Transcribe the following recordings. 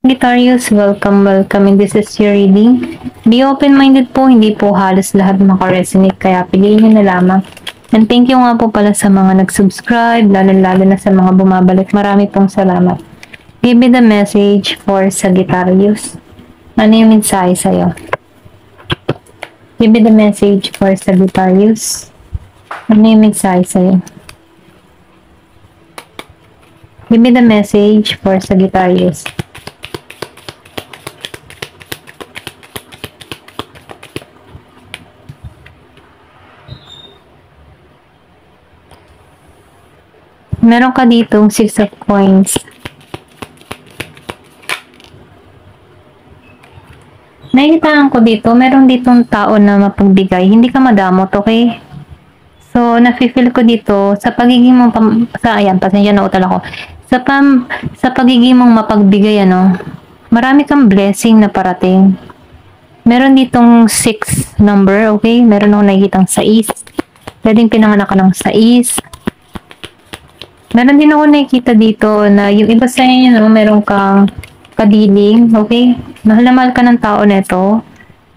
Sagittarius, welcome and this is your reading. Be open-minded po, hindi po halos lahat makaresonate kaya piliin nyo na lamang. And thank you nga po pala sa mga nag-subscribe, lalo na sa mga bumabalik. Marami pong salamat. Give me the message for Sagittarius. Ano yung mensahe sa'yo? Give me the message for Sagittarius. Ano yung mensahe sa'yo? Give me the message for Sagittarius. Meron ka ditong 6 of Coins. Nakikitaan ko dito, meron ditong tao na mapagbigay. Hindi ka madamot, okay? So, nafe-feel ko dito, sa pagiging mong, pasensya na utal ako. Sa pagiging mong mapagbigay, marami kang blessing na parating. Meron ditong 6 number, okay? Meron akong nakikitang 6. Pwedeng pinanganak ka ng 6. Meron din ako nakikita dito na yung iba sa inyo, meron kang kadiling, okay? Mahal na mahal ka ng tao neto.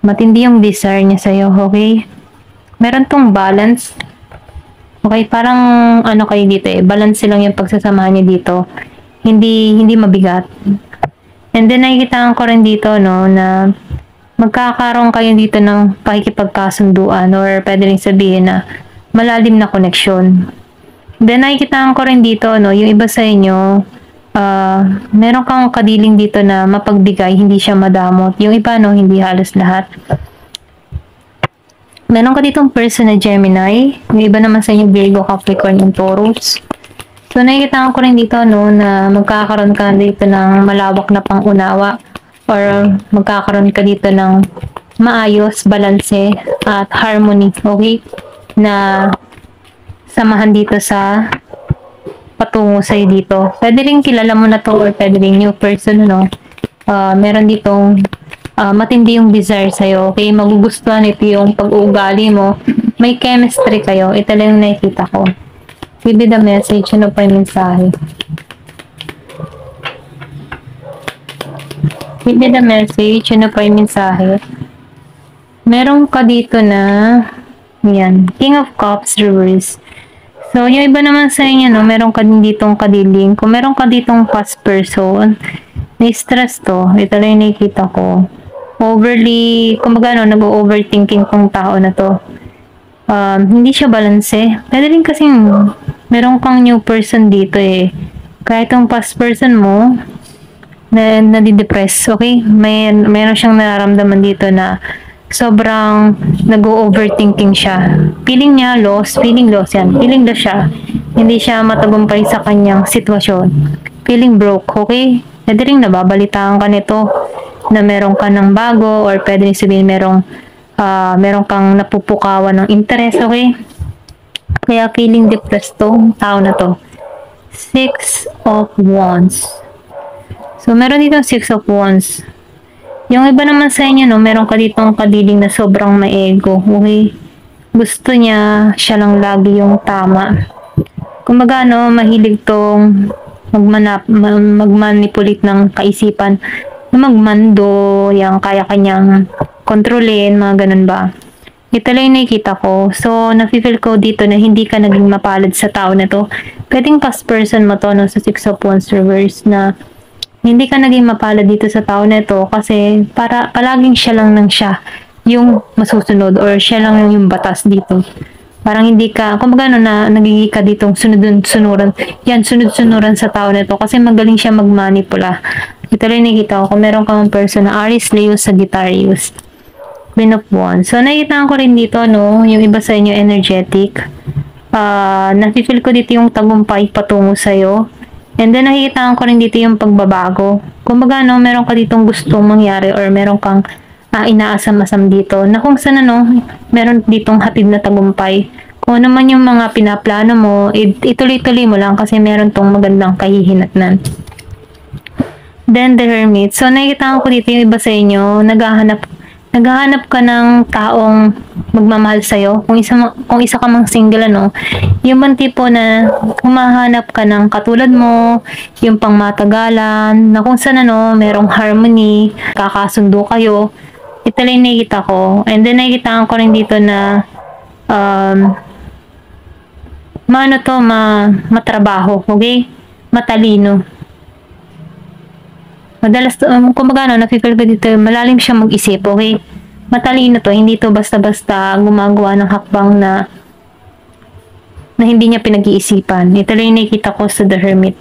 Matindi yung desire niya sa'yo, okay? Meron tong balance. Okay, parang kayo dito balance lang yung pagsasamahan niyo dito. Hindi mabigat. And then nakikita ko rin dito, na magkakaroon kayo dito ng pakikipagkasunduan or pwede rin sabihin na malalim na connection. Then nakikita ko rin dito, yung iba sa inyo, meron kang kadiling dito na mapagbigay, hindi siya madamot. Yung iba, hindi halos lahat. Meron ka ditong person na Gemini. Yung iba naman sa inyo, Virgo, Capricorn, and Taurus. So nakikita ko rin dito, na magkakaroon ka dito ng malawak na pangunawa or magkakaroon ka dito ng maayos, balanse, at harmony, okay? Na samahan dito sa patungo sa'yo dito. Pwede rin kilala mo na to or pwede rin new person, meron ditong matindi yung desire sa'yo. Okay, magugustuhan ito yung pag-uugali mo. May chemistry kayo. Ito lang yung nakikita ko. Give me the message. Ano pa yung mensahe? Give me the message. Ano pa yung mensahe? Meron ka dito na yan. King of Cups reverse. So, yung iba naman sa inyo, meron ka din ditong kadiling. Kung meron ka ditong past person, na-stress to. Ito lang yung nakikita ko. Overly, kumbaga, nag-overthinking tong tao na to. Hindi siya balanse. Pwede rin kasing, meron kang new person dito Kahit yung past person mo, nadidepress, okay? Meron siyang nararamdaman dito na sobrang nag-overthinking siya. Feeling niya lost, feeling lost yan. Feeling lost siya. Hindi siya matagumpay sa kanyang sitwasyon. Feeling broke, okay? Pwede rin nababalitaan ka nito na meron ka ng bago or pwede rin sabihin meron kang napupukawan ng interest, okay? Kaya feeling depressed to, tao na to. 6 of Wands. So, meron dito 6 of Wands. Yung iba naman sa inyo, meron ka ditong kadiling na sobrang maego, okay? Gusto niya, siya lang lagi yung tama. Kumbaga, mahilig tong magmanipulate ng kaisipan, magmando, yung kaya kanyang kontrolin, mga ganun ba? Ito lang yung nakikita ko. So, nafe-feel ko dito na hindi ka naging mapalad sa tao na to. Pwedeng past person mo to, sa 6 of Wands reverse na hindi ka naging mapalad dito sa tao na ito kasi palaging siya lang siya yung masusunod or siya lang yung batas dito. Parang hindi ka, kumbaga nagiging ka ditong sunod-sunuran. Yan, sunod-sunuran sa tao na ito kasi magaling siya magmanipula. Ito rin nakikita ko kung meron kang person na Aries, Leo, Sagittarius. Queen of Wands. So, nakikita ko rin dito, yung iba sa inyo energetic. Nafe-feel ko dito yung tagumpay patungo sa'yo. And then, nakikita ko rin dito yung pagbabago. Kumbaga, meron ka ditong gustong mangyari or meron kang inaasam-asam dito. Na kung saan, meron ditong hatid na tagumpay. Kung ano man yung mga pinaplano mo, ituloy-tuloy mo lang kasi meron tong magandang kahihinatnan. Then, the Hermit. So, nakikita ko dito yung iba sa inyo, naghahanap ka ng taong magmamahal sa'yo, kung isa ka mang single, ano, yung bang tipo na humahanap ka ng katulad mo, yung pangmatagalan, na kung saan, ano, merong harmony, kakasundo kayo. Ito lang yung nakikita ko. And then, nakikita ko rin dito na, matrabaho, okay? Matalino. Madalas, kumbaga, no, nafe-feel ko dito, malalim siya mag-isip, okay? Matalino to, hindi to basta-basta gumagawa ng hakbang na hindi niya pinag-iisipan. Ito lang yung nakikita ko sa The Hermit.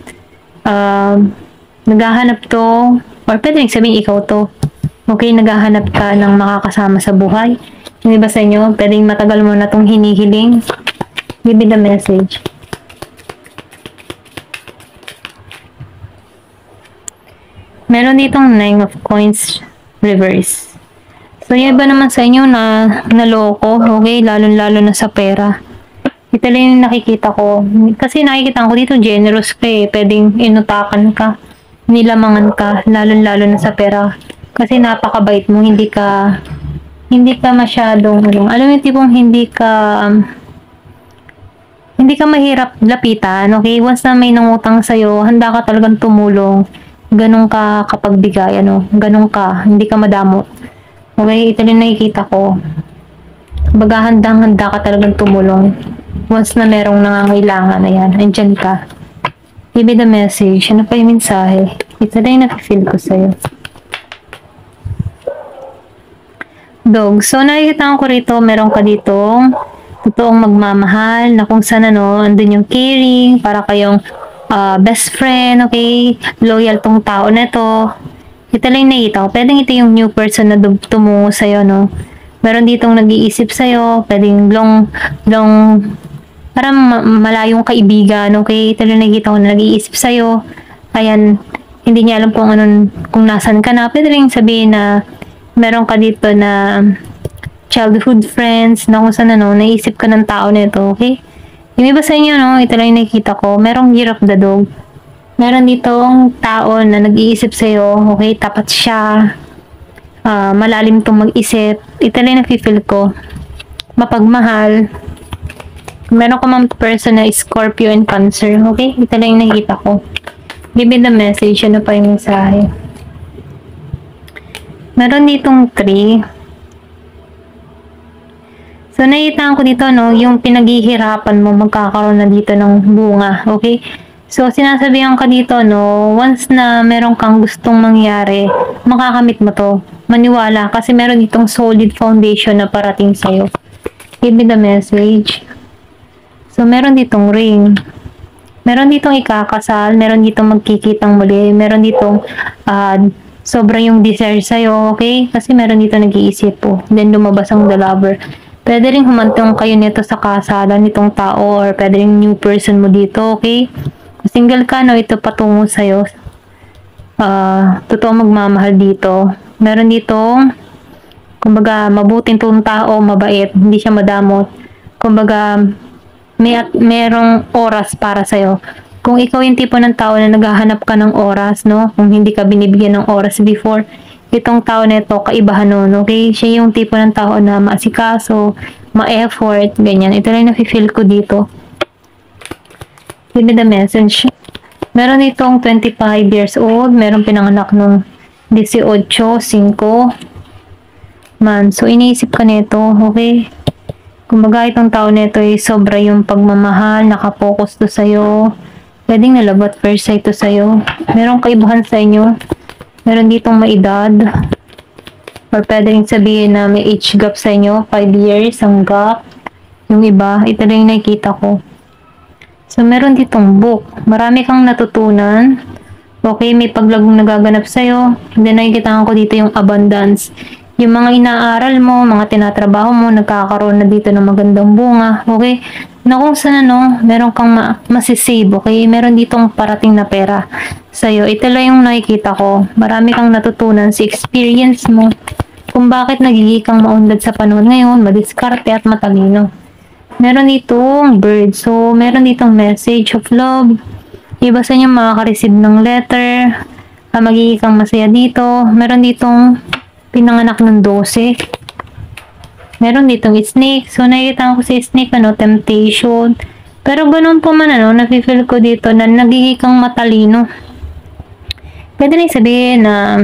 Naghahanap to, or pwede rin sabihin ikaw to. Okay, naghahanap ka ng makakasama sa buhay. Yung iba sa inyo, pwedeng matagal mo na tong hinihiling. Give me the message. Meron ditong 9 of Coins reverse. So, yung iba naman sa inyo na naloko, okay, lalo-lalo na sa pera. Ito lang yung nakikita ko. Kasi nakikita ko dito, generous ka eh. Pwedeng inutakan ka, nilamangan ka, lalo-lalo na sa pera. Kasi napakabait mo, hindi ka masyadong, alam mo yung tipong hindi ka mahirap lapitan, okay? Once na may nangutang sa'yo, handa ka talagang tumulong. Ganun ka kapagbigay, ganun ka, hindi ka madamot. Okay, ito yung nakikita ko. Baga handang-handa ka talagang tumulong. Once na merong nangangailangan, ayan, andyan ka. Give me the message. Ano pa yung mensahe? Ito na yung nafe-feel ko sa'yo. Dog. So, nakikita ko rito, meron ka ditong totoong magmamahal, na kung saan, andun yung caring, para kayong best friend, okay? Loyal tong tao na to. Ito lang yung nakita ko. Pwedeng ito yung new person na tumungo sa'yo, no? Meron ditong nag-iisip sa'yo. Pwedeng parang malayong kaibigan, okay? Ito lang nakita ko na nag-iisip sa'yo. Ayan, hindi niya alam kung nasan ka na. Pwede rin sabihin na meron ka dito na childhood friends, na kung saan, naisip ka ng tao nito, okay? Yung iba sa inyo, ito lang yung nakikita ko. Merong Year of the Dog. Meron ditong tao na nag-iisip sa'yo, okay? Tapat siya. Malalim tong mag-isip. Ito lang yung nafe-feel ko. Mapagmahal. Meron ka mang person na Scorpio and Cancer, okay? Ito lang yung nakikita ko. Give me the message. Ano pa yung mensahe? Meron ditong 3. So, nakita ko dito, yung pinaghihirapan mo, magkakaroon na dito ng bunga, okay? So, sinasabihan ka dito, once na meron kang gustong mangyari, makakamit mo to. Maniwala, kasi meron ditong solid foundation na parating sa'yo. Give me the message. So, meron ditong ring. Meron ditong ikakasal, meron ditong magkikitang muli, meron ditong sobra yung desire sa'yo, okay? Kasi meron dito nag-iisip po. Then, lumabas ang The Lover. Pwede rin humantong kayo nito sa kasalan nitong tao, or pwede rin new person mo dito, okay? Kung single ka, ito patungo sa'yo. Totoo magmamahal dito. Meron ditong, kumbaga, mabuting tong tao, mabait, hindi siya madamot. Kumbaga, merong oras para sa'yo. Kung ikaw yung tipo ng tao na naghahanap ka ng oras, kung hindi ka binibigyan ng oras before, itong tao na ito, kaibahan nun, okay? Siya yung tipo ng tao na maasikaso, ma-effort, ganyan. Ito lang nafe-feel ko dito. Give me the message. Meron itong 25 years old, meron pinanganak nung 18, 5 man. So, iniisip ka nito, okay? Kumbaga, itong tao nito ay sobra yung pagmamahal, nakapokus to sa'yo. Pwedeng nalabat first sight to sa'yo. Merong kaibahan sa inyo. Meron ditong maedad. Or pwede rin sabihin na may age gap sa inyo. 5 years ang gap. Yung iba, ito lang yung nakikita ko. So, meron ditong book. Marami kang natutunan. Okay, may paglagong nagaganap sa'yo. Then, nakikita ko dito yung abundance. Yung mga inaaral mo, mga tinatrabaho mo, nagkakaroon na dito ng magandang bunga. Okay? Na kung saan meron kang masisave, okay? Meron ditong parating na pera sa'yo. Ito lang yung nakikita ko. Marami kang natutunan sa experience mo. Kung bakit nagiging kang maunlad sa panahon ngayon, madiskarte at matalino. Meron ditong bird. So, meron ditong message of love. Iba sa inyo makaka-receive ng letter. Magiging kang masaya dito. Meron ditong pinanganak ng 12. Meron ditong snake. So, nakikita ko si snake, temptation. Pero ganun po man, nafe-feel ko dito na nagiging kang matalino. Pwede rin sabihin na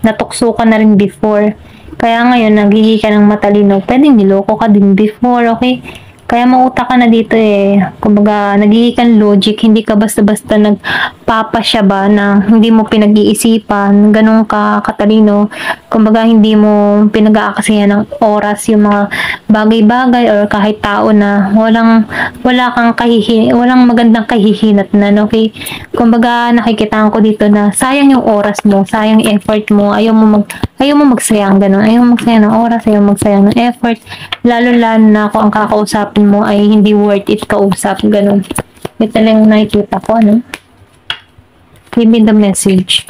natukso ka na rin before. Kaya ngayon, nagiging ka ng matalino. Pwedeng niloko ka din before, okay? Kaya mautak ka na dito eh. Kumbaga, nagiging kang logic. Hindi ka basta-basta nagpapasya ba na hindi mo pinag-iisipan. Ganun ka katalino. Kumbaga, hindi mo pinag-aakasihan ng oras yung mga bagay-bagay or kahit tao na walang magandang kahihinat na, okay? Kumbaga, nakikitaan ko dito na sayang yung oras mo, sayang yung effort mo, ayaw mo magsayang ganun. Ayaw mo magsayang ng oras, ayaw mo magsayang ng effort. Lalo na kung ang kakausapin mo ay hindi worth it kausap, ganun. Ito lang yung nakikita ko, Give me the message.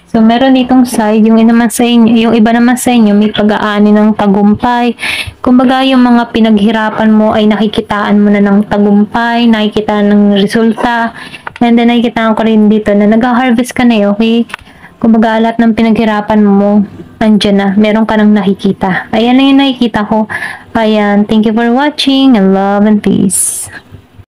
So, meron ditong side, yung iba naman sa inyo, may pag-aani ng tagumpay. Kumbaga, yung mga pinaghirapan mo ay nakikitaan mo na ng tagumpay, nakikitaan ng resulta. And then, nakikitaan ko rin dito na nag-harvest ka na okay? Kumbaga, lahat ng pinaghirapan mo, andyan na. Meron ka nang nakikita. Ayan lang yung nakikita ko. Ayan. Thank you for watching. And love and peace.